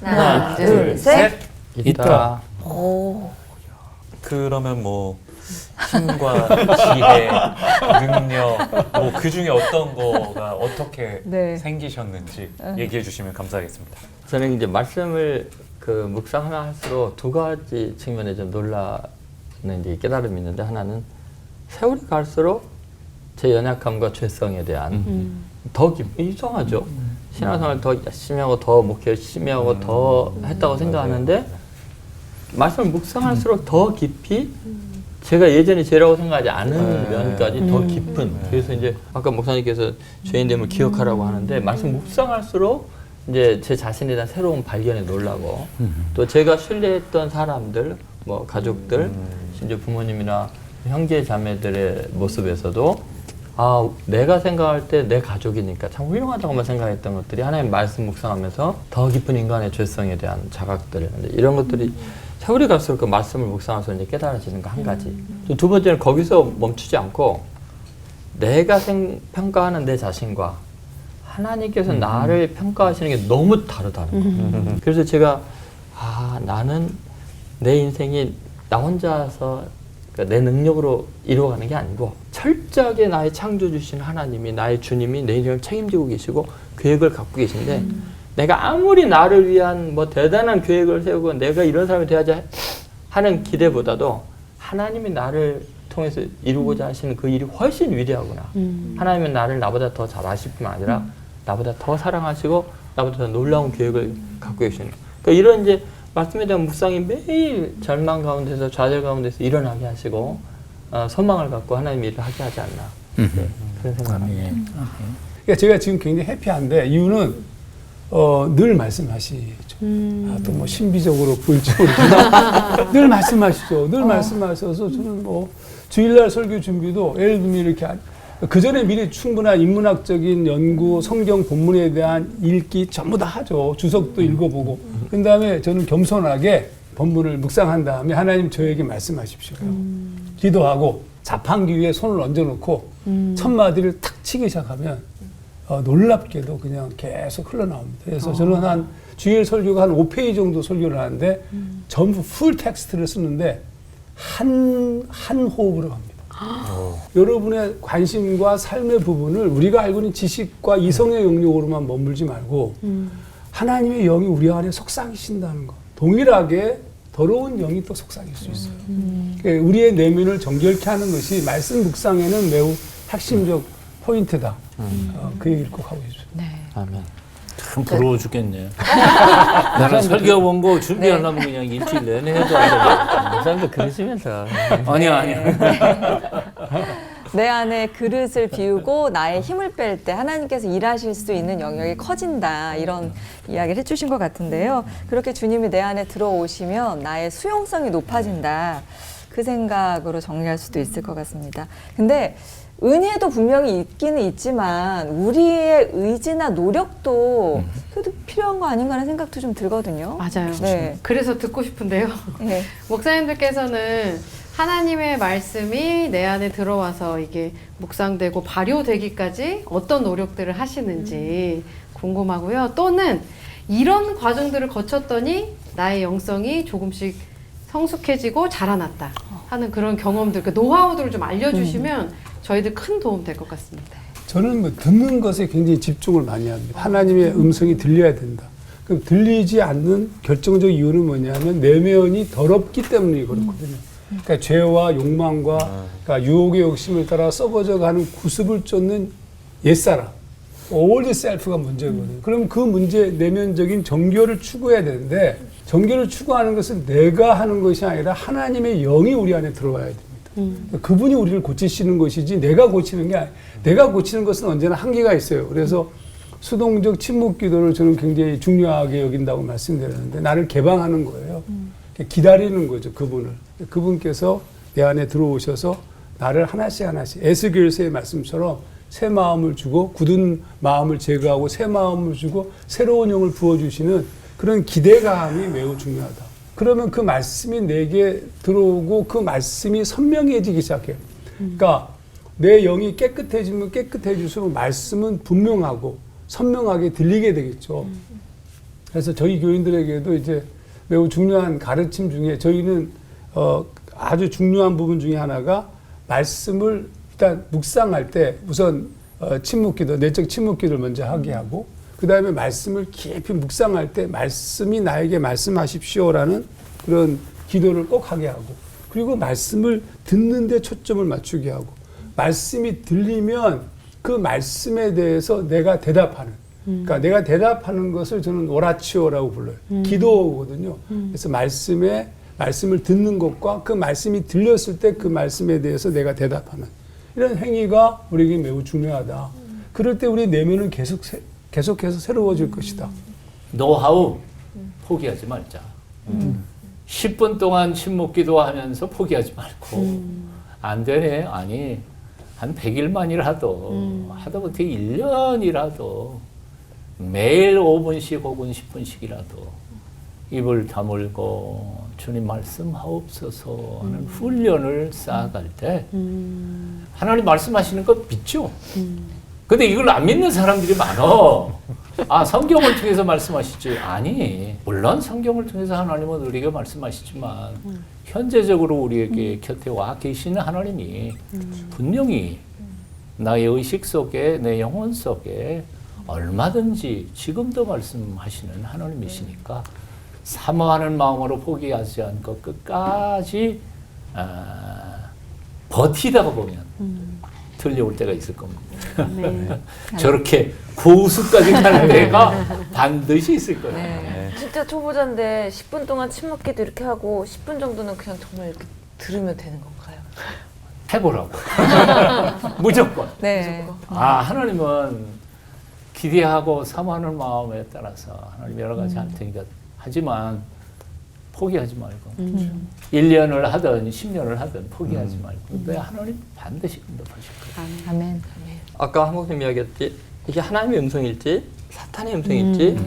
하나, 둘, 둘, 셋. 있다. 그러면 뭐 힘과 지혜, 능력, 뭐 그 중에 어떤 거가 어떻게 네. 생기셨는지 얘기해 주시면 감사하겠습니다. 저는 이제 말씀을 그 묵상하면 할수록 두 가지 측면에 좀 놀라는 이제 깨달음이 있는데 하나는 세월이 갈수록 제 연약함과 죄성에 대한 더 이상하죠. 신앙생활 더 열심히 하고 더 목회 열심히 하고 더 했다고 생각하는데 말씀을 묵상할수록 더 깊이 제가 예전에 죄라고 생각하지 않은 면까지 더 깊은 그래서 이제 아까 목사님께서 죄인됨을 기억하라고 하는데 말씀 묵상할수록 이제 제 자신에 대한 새로운 발견에 놀라고 또 제가 신뢰했던 사람들 뭐 가족들 심지어 부모님이나 형제 자매들의 모습에서도 아 내가 생각할 때 내 가족이니까 참 훌륭하다고만 생각했던 것들이 하나님 말씀 묵상하면서 더 깊은 인간의 죄성에 대한 자각들 이런 것들이 세월이 갈수록 그 말씀을 묵상해서 이제 깨달아지는 거 한 가지. 또 두 번째는 거기서 멈추지 않고 내가 평가하는 내 자신과 하나님께서 나를 평가하시는 게 너무 다르다는 거. 그래서 제가 나는 내 인생이 나 혼자서 그러니까 내 능력으로 이루어가는 게 아니고 철저하게 나의 창조주신 하나님이 나의 주님이 내 인생을 책임지고 계시고 계획을 갖고 계신데 내가 아무리 나를 위한 뭐 대단한 계획을 세우고 내가 이런 사람이 돼야지 하는 기대보다도 하나님이 나를 통해서 이루고자 하시는 그 일이 훨씬 위대하구나. 하나님은 나를 나보다 더 잘 아실 뿐만 아니라 나보다 더 사랑하시고 나보다 더 놀라운 계획을 갖고 계시는. 그러니까 이런 이제 말씀에 대한 묵상이 매일 절망 가운데서 좌절 가운데서 일어나게 하시고 소망을 갖고 하나님 일을 하게 하지 않나. 네, 그런 생각합니다. 그러니까 제가 지금 굉장히 해피한데 이유는 늘 말씀하시죠. 또 뭐 신비적으로 보일지 모르지만 늘 말씀하시죠. 늘 말씀하셔서 저는 뭐 주일날 설교 준비도 예를 들면 이렇게 그 전에 미리 충분한 인문학적인 연구, 성경 본문에 대한 읽기 전부 다 하죠. 주석도 읽어보고. 그 다음에 저는 겸손하게 본문을 묵상한 다음에 하나님 저에게 말씀하십시오. 기도하고 자판기 위에 손을 얹어놓고 첫 마디를 탁 치기 시작하면 놀랍게도 그냥 계속 흘러나옵니다. 그래서 저는 한 주일 설교가 한 5페이지 정도 설교를 하는데 전부 풀 텍스트를 쓰는데 한 호흡으로 갑니다. 여러분의 관심과 삶의 부분을 우리가 알고 있는 지식과 이성의 영역으로만 머물지 말고 하나님의 영이 우리 안에 속삭이신다는 것. 동일하게 더러운 영이 또 속삭일 수 있어요. 그러니까 우리의 내면을 정결케 하는 것이 말씀 묵상에는 매우 핵심적 포인트다. 그 얘기를 꼭 하고 싶습니다. 네. 아멘. 참 부러워 죽겠네. 나는 설교 본 거 준비하려면 그냥 일주일 내내 해도 안 되고. 목사님도 그러시면서. 아니야. 내 안에 그릇을 비우고 나의 힘을 뺄 때 하나님께서 일하실 수 있는 영역이 커진다. 이런 이야기를 해주신 것 같은데요. 그렇게 주님이 내 안에 들어오시면 나의 수용성이 높아진다. 그 생각으로 정리할 수도 있을 것 같습니다. 근데 은혜도 분명히 있기는 있지만 우리의 의지나 노력도 그래도 필요한 거 아닌가 하는 생각도 좀 들거든요. 맞아요. 네. 그래서 듣고 싶은데요. 네. 목사님들께서는 하나님의 말씀이 내 안에 들어와서 이게 묵상되고 발효되기까지 어떤 노력들을 하시는지 궁금하고요. 또는 이런 과정들을 거쳤더니 나의 영성이 조금씩 성숙해지고 자라났다 하는 그런 경험들, 그 노하우들을 좀 알려주시면 저희들 큰 도움 될 것 같습니다. 저는 뭐 듣는 것에 굉장히 집중을 많이 합니다. 하나님의 음성이 들려야 된다. 그럼 들리지 않는 결정적 이유는 뭐냐면 내면이 더럽기 때문에 그렇거든요. 그러니까 죄와 욕망과 그러니까 유혹의 욕심을 따라 썩어져가는 구습을 쫓는 옛사람, old self가 문제거든요. 그럼 그 문제 내면적인 정결을 추구해야 되는데 정결을 추구하는 것은 내가 하는 것이 아니라 하나님의 영이 우리 안에 들어와야 됩니다. 그분이 우리를 고치시는 것이지 내가 고치는 게 아니에요. 내가 고치는 것은 언제나 한계가 있어요. 그래서 수동적 침묵 기도를 저는 굉장히 중요하게 여긴다고 말씀드렸는데 나를 개방하는 거예요. 기다리는 거죠. 그분을. 그분께서 내 안에 들어오셔서 나를 하나씩 하나씩 에스겔서의 말씀처럼 새 마음을 주고 굳은 마음을 제거하고 새 마음을 주고 새로운 영을 부어주시는 그런 기대감이 매우 중요하다. 그러면 그 말씀이 내게 들어오고 그 말씀이 선명해지기 시작해요. 그러니까 내 영이 깨끗해지면 깨끗해질수록 말씀은 분명하고 선명하게 들리게 되겠죠. 그래서 저희 교인들에게도 이제 매우 중요한 가르침 중에 저희는 아주 중요한 부분 중에 하나가 말씀을 일단 묵상할 때 우선 침묵기도, 내적 침묵기도를 먼저 하게 하고 그 다음에 말씀을 깊이 묵상할 때 말씀이 나에게 말씀하십시오라는 그런 기도를 꼭 하게 하고 그리고 말씀을 듣는 데 초점을 맞추게 하고 말씀이 들리면 그 말씀에 대해서 내가 대답하는 그러니까 내가 대답하는 것을 저는 오라치오라고 불러요. 기도거든요. 그래서 말씀을 듣는 것과 그 말씀이 들렸을 때 그 말씀에 대해서 내가 대답하는 이런 행위가 우리에게 매우 중요하다. 그럴 때 우리 내면은 계속해서 새로워질 것이다. 노하우 포기하지 말자. 10분 동안 침묵 기도하면서 포기하지 말고 안 되네. 아니 한 100일만이라도 하다못해 1년이라도 매일 5분씩 혹은 10분씩이라도 입을 다물고 주님 말씀하옵소서 하는 훈련을 쌓아갈 때 하나님 말씀하시는 거 믿죠? 근데 이걸 안 믿는 사람들이 많어. 아, 성경을 통해서 말씀하시지. 아니, 물론 성경을 통해서 하나님은 우리에게 말씀하시지만 현재적으로 우리에게 곁에 와 계시는 하나님이 분명히 나의 의식 속에 내 영혼 속에 얼마든지 지금도 말씀하시는 하나님이시니까 사모하는 마음으로 포기하지 않고 끝까지 버티다가 보면 들려올 때가 있을 겁니다. 저렇게 고수까지 가는 때가 반드시 있을 거예요. 네. 진짜 초보자인데 10분 동안 침묵기도 이렇게 하고 10분 정도는 그냥 정말 이렇게 들으면 되는 건가요? 해보라고. 무조건. 네. 하나님은 기대하고 사모하는 마음에 따라서 하나님 여러 가지 할 테니까 하지만 포기하지 말고 1년을 하든 10년을 하든 포기하지 말고 내 하나님 반드시 응답하실 거예요. 아멘. 아까 한국님 이야기했지 이게 하나님의 음성일지 사탄의 음성일지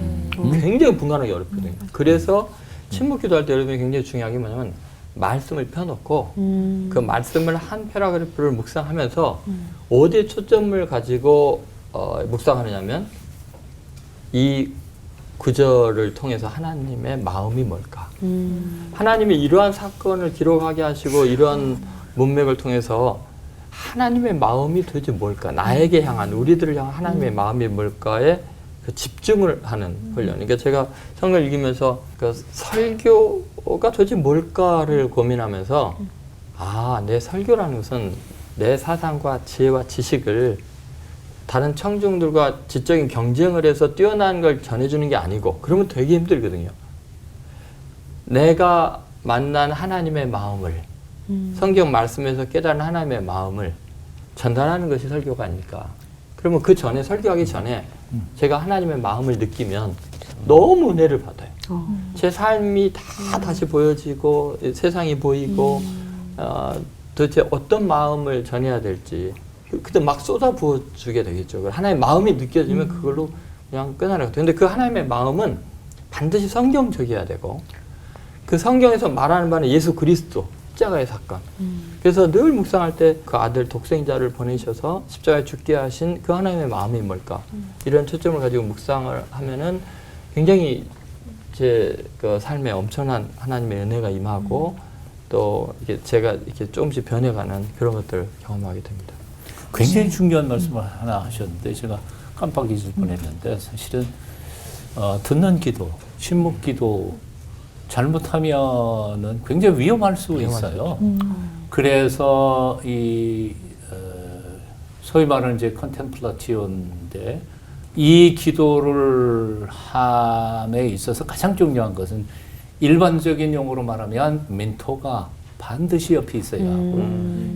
굉장히 분간하기 어렵거든요. 그래서 침묵 기도할 때 여러분이 굉장히 중요한 게 뭐냐면 말씀을 펴놓고 그 말씀을 한 패러그래프를 묵상하면서 어디에 초점을 가지고 묵상하느냐면 이 구절을 통해서 하나님의 마음이 뭘까? 하나님이 이러한 사건을 기록하게 하시고 이러한 문맥을 통해서 하나님의 마음이 도대체 뭘까? 나에게 향한, 우리들을 향한 하나님의 마음이 뭘까에 그 집중을 하는 훈련. 그러니까 제가 성경을 읽으면서 그 설교가 도대체 뭘까를 고민하면서 내 설교라는 것은 내 사상과 지혜와 지식을 다른 청중들과 지적인 경쟁을 해서 뛰어난 걸 전해주는 게 아니고 그러면 되게 힘들거든요. 내가 만난 하나님의 마음을 성경 말씀에서 깨달은 하나님의 마음을 전달하는 것이 설교가 아닐까. 그러면 그 전에 설교하기 전에 제가 하나님의 마음을 느끼면 너무 은혜를 받아요. 제 삶이 다 다시 보여지고 세상이 보이고 도대체 어떤 마음을 전해야 될지 그때 막 쏟아부어 주게 되겠죠. 하나님의 마음이 느껴지면 그걸로 그냥 끝나는 것 같아요. 근데 그 하나님의 마음은 반드시 성경적이어야 되고 그 성경에서 말하는 바는 예수 그리스도 십자가의 사건. 그래서 늘 묵상할 때 그 아들 독생자를 보내셔서 십자가에 죽게 하신 그 하나님의 마음이 뭘까? 이런 초점을 가지고 묵상을 하면은 굉장히 제 그 삶에 엄청난 하나님의 은혜가 임하고 또 이게 제가 이렇게 조금씩 변해가는 그런 것들을 경험하게 됩니다. 굉장히 중요한 말씀을 하나 하셨는데 제가 깜빡 잊을 뻔했는데 사실은 듣는 기도, 침묵 기도 잘못하면은 굉장히 위험할 수 있어요. 그래서 소위 말하는 이제 컨템플라티온인데 이 기도를 함에 있어서 가장 중요한 것은 일반적인 용어로 말하면 멘토가 반드시 옆에 있어야 하고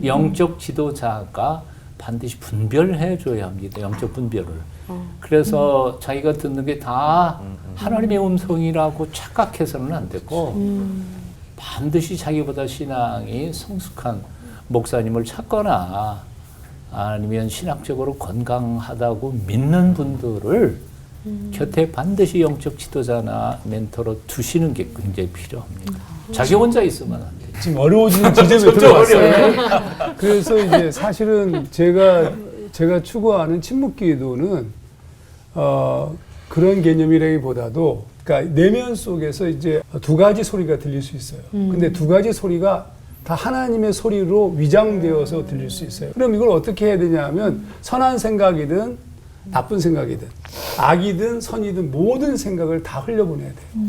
영적 지도자가 반드시 분별해 줘야 합니다. 영적 분별을. 그래서 자기가 듣는 게 다 하나님의 음성이라고 착각해서는 안 되고 반드시 자기보다 신앙이 성숙한 목사님을 찾거나 아니면 신학적으로 건강하다고 믿는 분들을 곁에 반드시 영적 지도자나 멘토로 두시는 게 굉장히 필요합니다. 자기 혼자 있으면 안 돼요. 지금 어려워지는 지점에 들어왔어요. 그래서 이제 사실은 제가 추구하는 침묵 기도는 그런 개념이라기보다도 그러니까 내면 속에서 이제 두 가지 소리가 들릴 수 있어요. 근데 두 가지 소리가 다 하나님의 소리로 위장되어서 들릴 수 있어요. 그럼 이걸 어떻게 해야 되냐 하면 선한 생각이든 나쁜 생각이든 악이든 선이든 모든 생각을 다 흘려보내야 돼요.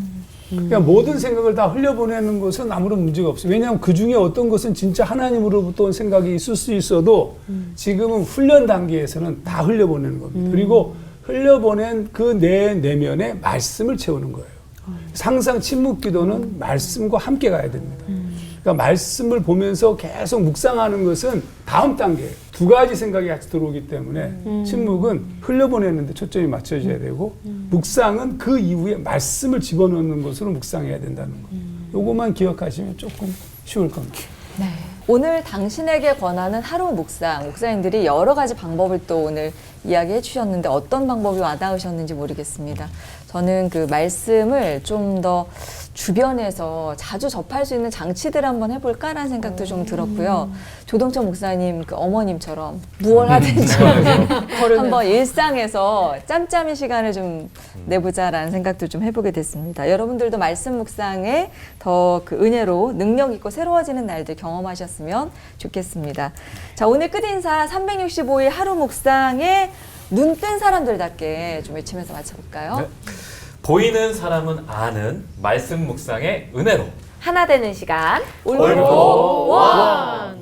그러니까 모든 생각을 다 흘려보내는 것은 아무런 문제가 없어요. 왜냐하면 그 중에 어떤 것은 진짜 하나님으로부터 온 생각이 있을 수 있어도 지금은 훈련 단계에서는 다 흘려보내는 겁니다. 그리고 흘려보낸 그 내 내면에 말씀을 채우는 거예요. 항상 침묵 기도는 말씀과 함께 가야 됩니다. 그러니까 말씀을 보면서 계속 묵상하는 것은 다음 단계예요. 두 가지 생각이 같이 들어오기 때문에 침묵은 흘려보내는 데 초점이 맞춰져야 되고 묵상은 그 이후에 말씀을 집어넣는 것으로 묵상해야 된다는 거. 요것만 기억하시면 조금 쉬울 겁니다. 네. 오늘 당신에게 권하는 하루 묵상, 목사님들이 여러 가지 방법을 또 오늘 이야기해 주셨는데 어떤 방법이 와닿으셨는지 모르겠습니다. 저는 그 말씀을 좀 더 주변에서 자주 접할 수 있는 장치들 한번 해볼까라는 생각도 좀 들었고요. 조동천 목사님 그 어머님처럼 무얼 하든지 한번 일상에서 짬짬이 시간을 좀 내보자라는 생각도 좀 해보게 됐습니다. 여러분들도 말씀 묵상에 더 그 은혜로 능력 있고 새로워지는 날들 경험하셨으면 좋겠습니다. 자, 오늘 끝인사 365일 하루 묵상의 눈 뜬 사람들답게 좀 외치면서 맞춰볼까요? 네. 보이는 사람은 아는 말씀 묵상의 은혜로 하나 되는 시간 올보 원.